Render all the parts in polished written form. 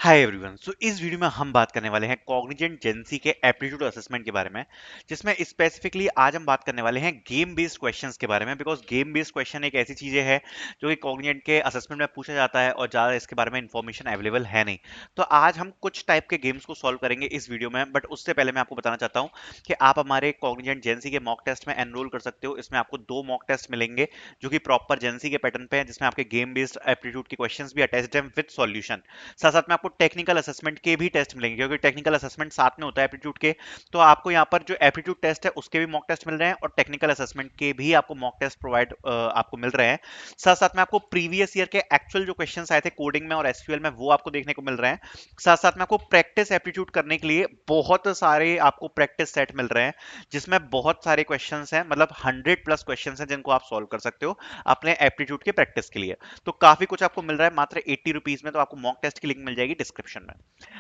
Hi everyone. सो इस video में हम बात करने वाले हैं कॉग्निजेंट जेंसी के एप्टीट्यूड असेसमेंट के बारे में, जिसमें स्पेसिफिकली आज हम बात करने वाले हैं गेम बेस्ड क्वेश्चंस के बारे में। बिकॉज गेम बेस्ड क्वेश्चन एक ऐसी चीजें है जो कि कॉग्निजेंट के असेसमेंट में पूछा जाता है और ज़्यादा इसके बारे में इंफॉर्मेशन अवेलेबल है नहीं। तो आज हम कुछ टाइप के गेम्स को सॉल्व करेंगे इस वीडियो में, बट उससे पहले मैं आपको बताना चाहता हूँ कि आप हमारे कॉग्निजेंट जेंसी के मॉक टेस्ट में एनरोल कर सकते हो। इसमें आपको 2 मॉक टेस्ट मिलेंगे जो कि प्रॉपर जेंसी के पैटर्न पे हैं, जिसमें आपके गेम बेस्ड एप्टीट्यूड के क्वेश्चंस भी अटैच्ड हैं विद सॉल्यूशन। साथ साथ में आपको टेक्निकल असेसमेंट के भी टेस्ट मिलेंगे, क्योंकि टेक्निकल असेसमेंट साथ में होता है एप्टीट्यूड के। तो आपको यहाँ पर जो एप्टीट्यूड टेस्ट है उसके भी मॉक टेस्ट मिल रहे हैं और टेक्निकल असेसमेंट के भी आपको मॉक टेस्ट प्रोवाइड आपको मिल रहे हैं। साथ साथ में आपको प्रीवियस ईयर के एक्चुअल जो क्वेश्चंस आए थे कोडिंग में और एसक्यूएल में वो आपको देखने को मिल रहे हैं। साथ साथ में आपको प्रैक्टिस एप्टीट्यूड करने के लिए बहुत सारे आपको प्रैक्टिस सेट मिल रहे हैं, जिसमें बहुत सारे क्वेश्चंस हैं, मतलब 100+ क्वेश्चंस हैं जिनको आप सॉल्व कर सकते हो अपने एप्टीट्यूड के प्रैक्टिस के लिए। तो काफी कुछ आपको मिल रहा है मात्र 80 रुपीज में। तो आपको मॉक टेस्ट की लिंक मिल जाएगी डिस्क्रिप्शन में।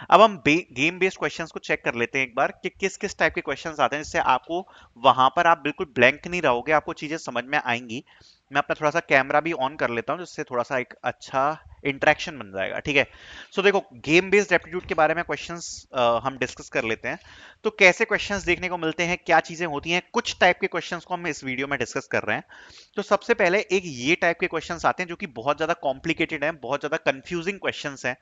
अब हम गेम बेस्ड क्वेश्चंस को चेक कर लेते हैं एक बार कि किस किस टाइप के क्वेश्चंस आते हैं, जिससे आपको वहां पर आप बिल्कुल ब्लैंक नहीं रहोगे, आपको चीजें समझ में आएंगी। मैं अपना थोड़ा सा कैमरा भी ऑन कर लेता हूं, जिससे थोड़ा सा एक अच्छा इंटरेक्शन बन जाएगा। ठीक है। सो देखो, गेम बेस्ड एप्टीट्यूड के बारे में क्वेश्चंस हम डिस्कस कर लेते हैं। तो कैसे क्वेश्चंस देखने को मिलते हैं, क्या चीजें होती हैं, कुछ टाइप के क्वेश्चंस को हम इस वीडियो में डिस्कस कर रहे हैं। तो सबसे पहले एक ये टाइप के क्वेश्चंस आते हैं जो कि बहुत ज्यादा कॉम्प्लिकेटेड हैं, बहुत ज्यादा कंफ्यूजिंग क्वेश्चंस हैं।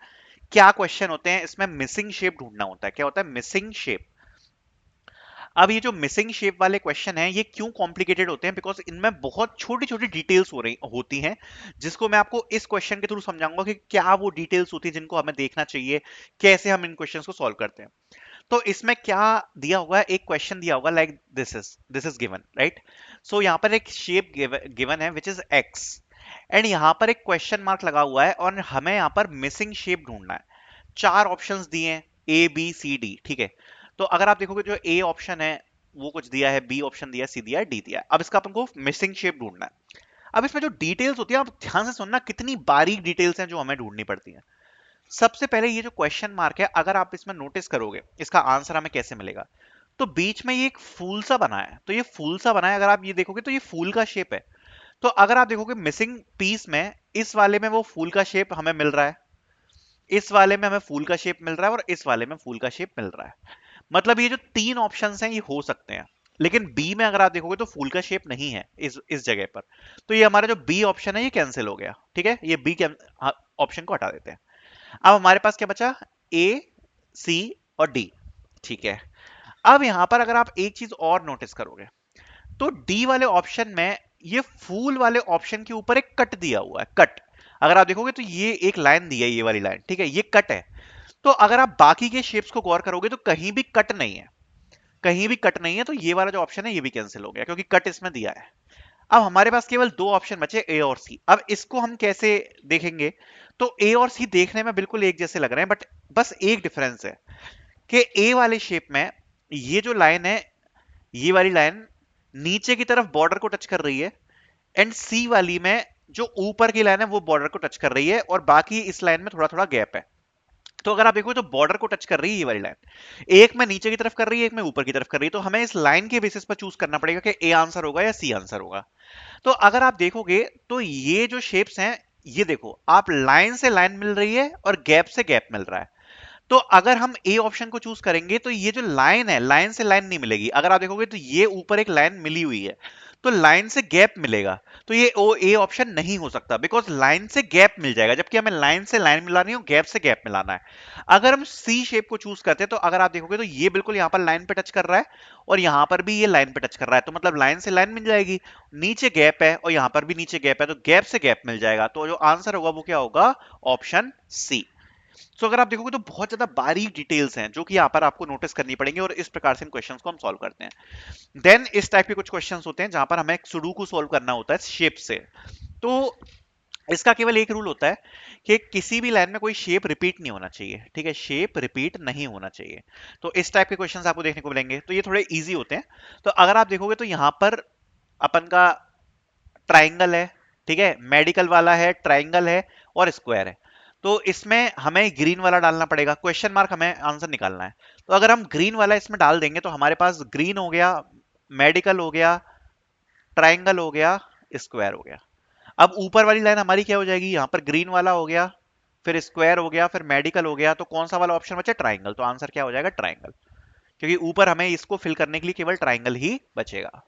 क्या क्वेश्चन होते हैं इसमें? मिसिंग शेप ढूंढना होता है। क्या होता है? Missing shape. अब ये जो मिसिंग शेप वाले क्वेश्चन हैं ये क्यों कॉम्प्लिकेटेड होते हैं? बिकॉज इनमें बहुत छोटी छोटी डिटेल्स होती हैं, जिसको मैं आपको इस क्वेश्चन के थ्रू समझाऊंगा कि क्या वो डिटेल्स होती है जिनको हमें देखना चाहिए, कैसे हम इन क्वेश्चंस को सॉल्व करते हैं। तो इसमें क्या दिया हुआ है? एक क्वेश्चन दिया होगा like this is given, right? So यहाँ पर एक शेप गिवन है विच इज एक्स, एंड यहाँ पर एक क्वेश्चन मार्क लगा हुआ है और हमें यहाँ पर मिसिंग शेप ढूंढना है। 4 ऑप्शंस दिए हैं, ए बी सी डी। ठीक है। तो अगर आप देखोगे जो ए ऑप्शन है वो कुछ दिया है, बी ऑप्शन दिया है, सी दिया है, डी दिया है। अब इसका अपन को मिसिंग शेप ढूंढना है। अब इसमें जो डिटेल्स होती है, आप ध्यान से सुनना, कितनी बारीक डिटेल्स हैं जो हमें ढूंढनी पड़ती हैं। सबसे पहले ये जो क्वेश्चन मार्क है, अगर आप इसमें नोटिस करोगे इसका आंसर हमें कैसे मिलेगा, तो बीच में ये एक फूल सा बना है। तो ये फूल सा बना है, अगर आप ये देखोगे तो ये फूल का शेप है। तो अगर आप देखोगे मिसिंग पीस में, इस वाले में वो फूल का शेप हमें मिल रहा है, इस वाले में हमें फूल का शेप मिल रहा है और इस वाले में फूल का शेप मिल रहा है। मतलब ये जो 3 ऑप्शंस हैं ये हो सकते हैं। लेकिन बी में अगर आप देखोगे तो फूल का शेप नहीं है इस जगह पर। तो ये हमारा जो बी ऑप्शन है ये कैंसिल हो गया। ठीक है, ये बी ऑप्शन को हटा देते हैं। अब हमारे पास क्या बचा? ए, सी और डी। ठीक है। अब यहां पर अगर आप एक चीज और नोटिस करोगे, तो डी वाले ऑप्शन में ये फूल वाले ऑप्शन के ऊपर एक कट दिया हुआ है, कट। अगर आप देखोगे तो ये एक लाइन दी है, ये वाली लाइन, ठीक है, ये कट है। तो अगर आप बाकी के शेप्स को गौर करोगे तो कहीं भी कट नहीं है, कहीं भी कट नहीं है। तो ये वाला जो ऑप्शन है ये भी कैंसिल हो गया, क्योंकि कट इसमें दिया है। अब हमारे पास केवल 2 ऑप्शन बचे, ए और सी। अब इसको हम कैसे देखेंगे? तो ए और सी देखने में बिल्कुल एक जैसे लग रहे हैं, बट बस एक डिफरेंस है कि ए वाले शेप में ये जो लाइन है, ये वाली लाइन नीचे की तरफ बॉर्डर को टच कर रही है, एंड सी वाली में जो ऊपर की लाइन है वो बॉर्डर को टच कर रही है, और बाकी इस लाइन में थोड़ा थोड़ा गैप है। तो अगर आप देखो तो बॉर्डर को टच कर रही है ये वाली लाइन, एक में नीचे की तरफ कर रही है, एक में ऊपर की तरफ कर रही है। तो हमें इस लाइन के बेसिस पर चूज करना पड़ेगा कि ए आंसर होगा या सी आंसर होगा। तो अगर आप देखोगे तो ये जो शेप्स हैं, ये देखो, आप लाइन से लाइन मिल रही है और गैप से गैप मिल रहा है। तो अगर हम ए ऑप्शन को चूज करेंगे तो ये जो लाइन है, लाइन से लाइन नहीं मिलेगी। अगर आप देखोगे तो ये ऊपर एक लाइन मिली हुई है, तो लाइन से गैप मिलेगा। तो ये ओ ए ऑप्शन नहीं हो सकता, बिकॉज लाइन से गैप मिल जाएगा, जबकि हमें लाइन से लाइन मिलानी है और गैप से गैप मिलाना है। अगर हम सी शेप को चूज करते हैं, तो अगर आप देखोगे तो ये बिल्कुल यहां पर लाइन पे टच कर रहा है और यहां पर भी ये लाइन पे टच कर रहा है। तो मतलब लाइन से लाइन मिल जाएगी, नीचे गैप है और यहां पर भी नीचे गैप है, तो गैप से गैप मिल जाएगा। तो जो आंसर होगा वो क्या होगा? Option C. सो अगर आप देखोगे तो बहुत ज्यादा बारीक डिटेल्स हैं जो कि यहाँ पर आपको नोटिस करनी पड़ेंगे, और इस प्रकार से इन क्वेश्चंस को हम सॉल्व करते हैं। देन इस टाइप के कुछ क्वेश्चंस होते हैं जहां पर हमें एक सुडोकू सॉल्व करना होता है शेप से। तो इसका केवल एक रूल होता है कि किसी भी लाइन में कोई शेप रिपीट नहीं होना चाहिए। ठीक है, शेप रिपीट नहीं होना चाहिए। तो इस टाइप के क्वेश्चंस आपको देखने को मिलेंगे, तो ये थोड़े इजी होते हैं। तो अगर आप देखोगे तो यहाँ पर अपन का ट्राइंगल है, ठीक है, मेडिकल वाला है, ट्राइंगल है और स्क्वायर है। तो इसमें हमें ग्रीन वाला डालना पड़ेगा, क्वेश्चन मार्क हमें आंसर निकालना है। तो अगर हम ग्रीन वाला इसमें डाल देंगे तो हमारे पास ग्रीन हो गया, मेडिकल हो गया, ट्राइंगल हो गया, स्क्वायर हो गया। अब ऊपर वाली लाइन हमारी क्या हो जाएगी? यहाँ पर ग्रीन वाला हो गया, फिर स्क्वायर हो गया, फिर मेडिकल हो गया, तो कौन सा वाला ऑप्शन बचा? ट्राइंगल। तो आंसर क्या हो जाएगा? ट्राइंगल, क्योंकि ऊपर हमें इसको फिल करने के लिए केवल ट्राइंगल ही बचेगा।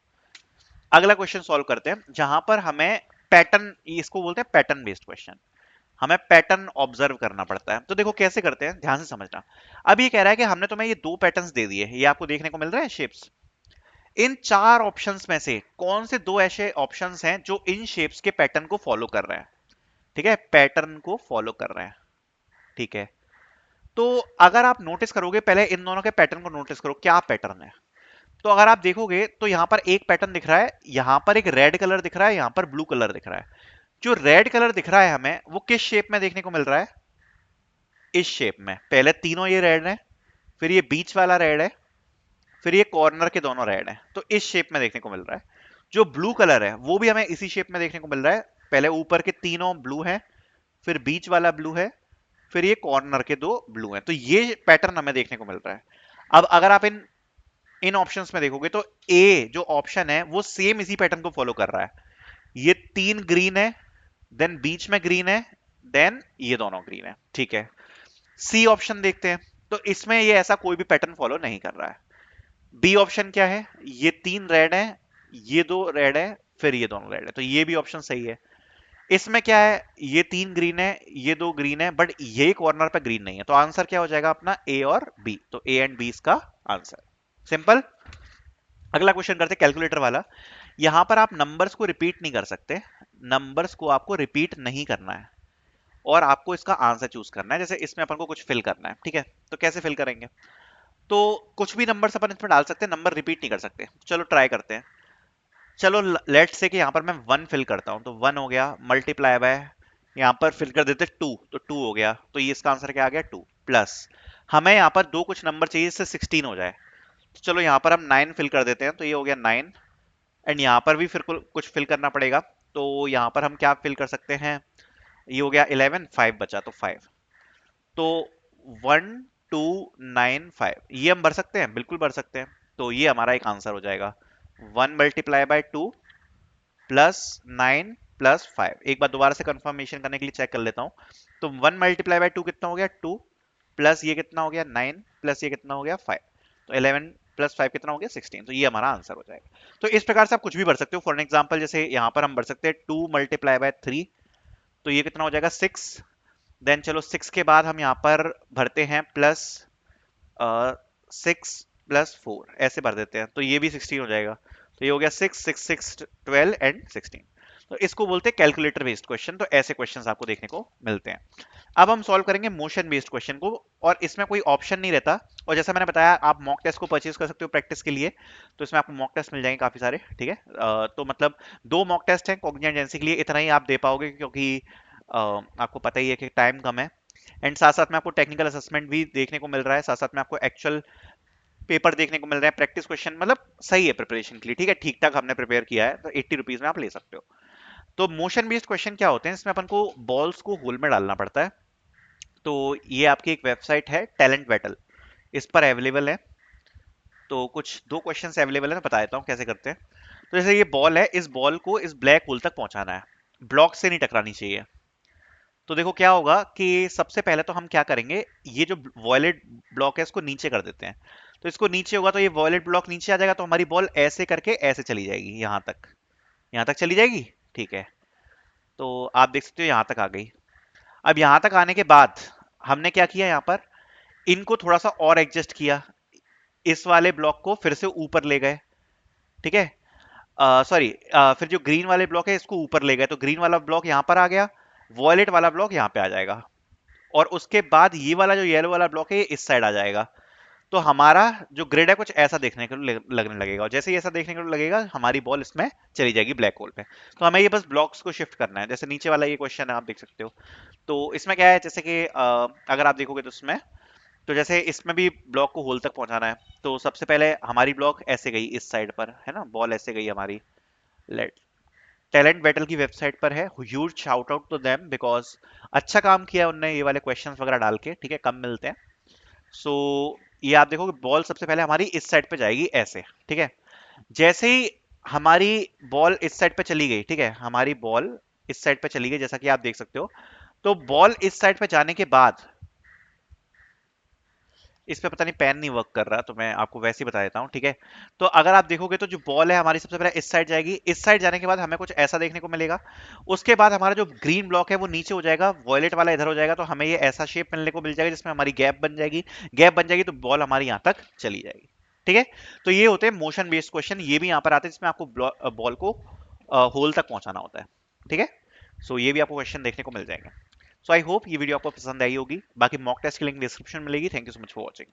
अगला क्वेश्चन सॉल्व करते हैं, जहां पर हमें पैटर्न, इसको बोलते हैं पैटर्न बेस्ड क्वेश्चन। हमें पैटर्न ऑब्जर्व करना पड़ता है। तो देखो कैसे करते हैं, ध्यान से समझना। अब ये कह रहा है कि हमने तुम्हें ये दो पैटर्न्स दे दिए, ये आपको देखने को मिल रहा है शेप्स। इन चार ऑप्शंस में से कौन से दो ऐसे ऑप्शंस हैं जो इन शेप्स के पैटर्न को फॉलो कर रहे हैं? ठीक है, पैटर्न को फॉलो कर रहे हैं। ठीक है, तो अगर आप नोटिस करोगे, पहले इन दोनों के पैटर्न को नोटिस करो, क्या पैटर्न है। तो अगर आप देखोगे तो यहां पर एक पैटर्न दिख रहा है, यहां पर एक रेड कलर दिख रहा है, यहां पर ब्लू कलर दिख रहा है। जो रेड कलर दिख रहा है हमें, वो किस शेप में देखने को मिल रहा है? इस शेप में। पहले तीनों ये रेड है, फिर ये बीच वाला रेड है, फिर ये कॉर्नर के दोनों रेड है, तो इस शेप में देखने को मिल रहा है। जो ब्लू कलर है वो भी हमें इसी शेप में देखने को मिल रहा है। पहले ऊपर के तीनों ब्लू है, फिर बीच वाला ब्लू है, फिर ये कॉर्नर के दो ब्लू हैं। तो ये पैटर्न हमें देखने को मिल रहा है। अब अगर आप इन इन ऑप्शंस में देखोगे तो ए जो ऑप्शन है वो सेम इसी पैटर्न को फॉलो कर रहा है। ये तीन ग्रीन है, देन बीच में ग्रीन है, देन ये दोनों ग्रीन है। ठीक है, सी ऑप्शन देखते हैं, तो इसमें ये ऐसा कोई भी पैटर्न फॉलो नहीं कर रहा है। बी ऑप्शन क्या है? ये तीन रेड है, ये दो रेड है, फिर ये दोनों रेड है, तो ये भी ऑप्शन सही है। इसमें क्या है? ये तीन ग्रीन है, ये दो ग्रीन है, बट ये कॉर्नर पे ग्रीन नहीं है, तो आंसर क्या हो जाएगा अपना? ए और बी। तो ए एंड बी इसका आंसर। सिंपल। अगला क्वेश्चन करते हैं कैलकुलेटर वाला। यहां पर आप नंबर्स को रिपीट नहीं कर सकते, नंबर्स को आपको रिपीट नहीं करना है, और आपको इसका आंसर चूज करना है। जैसे इसमें अपन को कुछ फिल करना है, ठीक है, तो कैसे फिल करेंगे? तो कुछ भी नंबर्स अपन इसमें डाल सकते हैं, नंबर रिपीट नहीं कर सकते। चलो ट्राई करते हैं। चलो लेट से कि यहाँ पर मैं वन फिल करता हूँ, तो वन हो गया, मल्टीप्लाई बाय, यहाँ पर फिल कर देते टू, तो टू हो गया, तो ये इसका आंसर क्या आ गया? टू। प्लस हमें यहाँ पर दो कुछ नंबर चाहिए जिससे 16 हो जाए, तो चलो यहाँ पर हम नाइन फिल कर देते हैं, तो ये हो गया नाइन। एंड यहाँ पर भी फिर कुछ फिल करना पड़ेगा, तो यहाँ पर हम क्या फिल कर सकते हैं? ये हो गया 11, फाइव बचा, तो फाइव। तो 1295 ये हम भर सकते हैं, बिल्कुल भर सकते हैं। तो ये हमारा एक आंसर हो जाएगा, one multiply by two plus nine plus five. एक बार दोबारा से कंफर्मेशन करने के लिए चेक कर लेता हूँ। तो वन मल्टीप्लाई बाय टू कितना हो गया? टू, प्लस ये कितना हो गया? नाइन, प्लस ये कितना हो गया? फाइव। तो 11 प्लस फाइव कितना हो गया? 16। तो ये हमारा आंसर हो जाएगा। तो इस प्रकार से आप कुछ भी भर सकते हो। फॉर एग्जाम्पल जैसे यहाँ पर हम भर सकते हैं टू मल्टीप्लाई बाय थ्री, तो ये कितना हो जाएगा? सिक्स। देन चलो सिक्स के बाद हम यहाँ पर भरते हैं प्लस सिक्स प्लस फोर, ऐसे भर देते हैं, तो ये भी 16 हो जाएगा। तो ये हो गया सिक्स, सिक्स सिक्स 12 एंड 16। तो इसको बोलते हैं कैलकुलेटर बेस्ड क्वेश्चन। तो ऐसे क्वेश्चंस आपको देखने को मिलते हैं। अब हम सॉल्व करेंगे मोशन बेस्ड क्वेश्चन को, और इसमें कोई ऑप्शन नहीं रहता। और जैसा मैंने बताया, आप मॉक टेस्ट को परचेज कर सकते हो प्रैक्टिस के लिए, तो इसमें आपको मॉक टेस्ट मिल जाएंगे काफी सारे। ठीक है, तो मतलब दो मॉक टेस्ट हैं कॉग्निजेंट एजेंसी के लिए, इतना ही आप दे पाओगे, क्योंकि आपको पता ही है कि टाइम कम है। एंड साथ साथ में आपको टेक्निकल असेसमेंट भी देखने को मिल रहा है, साथ साथ में आपको एक्चुअल पेपर देखने को मिल रहा है, प्रैक्टिस क्वेश्चन, मतलब सही है प्रिपरेशन के लिए। ठीक है, ठीक ठाक हमने प्रिपेयर किया है, तो 80 रुपीज में आप ले सकते हो। तो मोशन बेस्ड क्वेश्चन क्या होते हैं? इसमें अपन को बॉल्स को होल में डालना पड़ता है। तो ये आपकी एक वेबसाइट है टैलेंट बैटल, इस पर अवेलेबल है। तो कुछ दो क्वेश्चन अवेलेबल है, मैं बता देता हूँ कैसे करते हैं। तो जैसे ये बॉल है, इस बॉल को इस ब्लैक होल तक पहुंचाना है, ब्लॉक से नहीं टकरानी चाहिए। तो देखो क्या होगा कि सबसे पहले तो हम क्या करेंगे, ये जो वॉयलेट ब्लॉक है इसको नीचे कर देते हैं। तो इसको नीचे होगा, तो ये वॉयलेट ब्लॉक नीचे आ जाएगा, तो हमारी बॉल ऐसे करके ऐसे चली जाएगी यहाँ तक, यहाँ तक चली जाएगी। ठीक है, तो आप देख सकते हो यहाँ तक आ गई। अब यहाँ तक आने के बाद हमने क्या किया, यहाँ पर इनको थोड़ा सा और एडजस्ट किया, इस वाले ब्लॉक को फिर से ऊपर ले गए। ठीक है, सॉरी, फिर जो ग्रीन वाले ब्लॉक है इसको ऊपर ले गए, तो ग्रीन वाला ब्लॉक यहाँ पर आ गया, वॉयलेट वाला ब्लॉक यहाँ पे आ जाएगा, और उसके बाद ये वाला जो येलो वाला ब्लॉक है ये इस साइड आ जाएगा। तो हमारा जो ग्रिड है कुछ ऐसा देखने को लगने लगेगा, और जैसे ही ऐसा देखने को लगेगा हमारी बॉल इसमें चली जाएगी ब्लैक होल पे। तो हमें ये बस ब्लॉक्स को शिफ्ट करना है, जैसे नीचे वाला ये क्वेश्चन है आप देख सकते हो। तो इसमें क्या है, जैसे कि अगर आप देखोगे तो इसमें, तो जैसे इसमें भी ब्लॉक को होल तक पहुंचाना है, तो सबसे पहले हमारी ब्लॉक ऐसे गई इस साइड पर, है ना, बॉल ऐसे गई हमारी। लेट टैलेंट बैटल की वेबसाइट पर है, huge shout out to them, because अच्छा काम किया उनने ये वाले क्वेश्चंस वगैरह डाल के। ठीक है, कम मिलते हैं। सो ये आप देखो कि बॉल सबसे पहले हमारी इस साइड पे जाएगी ऐसे। ठीक है, जैसे ही हमारी बॉल इस साइड पे चली गई, ठीक है, हमारी बॉल इस साइड पे चली गई जैसा कि आप देख सकते हो, तो बॉल इस साइड पे जाने के बाद, इस पे पता नहीं पेन नहीं वर्क कर रहा, तो मैं आपको वैसे ही बता देता हूँ, ठीक है। तो अगर आप देखोगे तो जो बॉल है हमारी सबसे पहले इस साइड जाएगी, इस साइड जाने के बाद हमें कुछ ऐसा देखने को मिलेगा। उसके बाद हमारा जो ग्रीन ब्लॉक है वो नीचे हो जाएगा, वॉयलेट वाला इधर हो जाएगा, तो हमें ये ऐसा शेप मिलने को मिल जाएगा जिसमें हमारी गैप बन जाएगी। गैप बन जाएगी तो बॉल हमारी यहाँ तक चली जाएगी, ठीक है। तो ये होते हैं मोशन बेस्ड क्वेश्चन, ये भी यहाँ पर आते हैं जिसमें आपको बॉल को होल तक पहुंचाना होता है, ठीक है। सो ये भी आपको क्वेश्चन देखने को मिल जाएंगे। सो आई होप ये वीडियो आपको पसंद आई होगी। बाकी मॉक टेस्ट की लिंक डिस्क्रिप्शन में मिलेगी। Thank you so much for watching.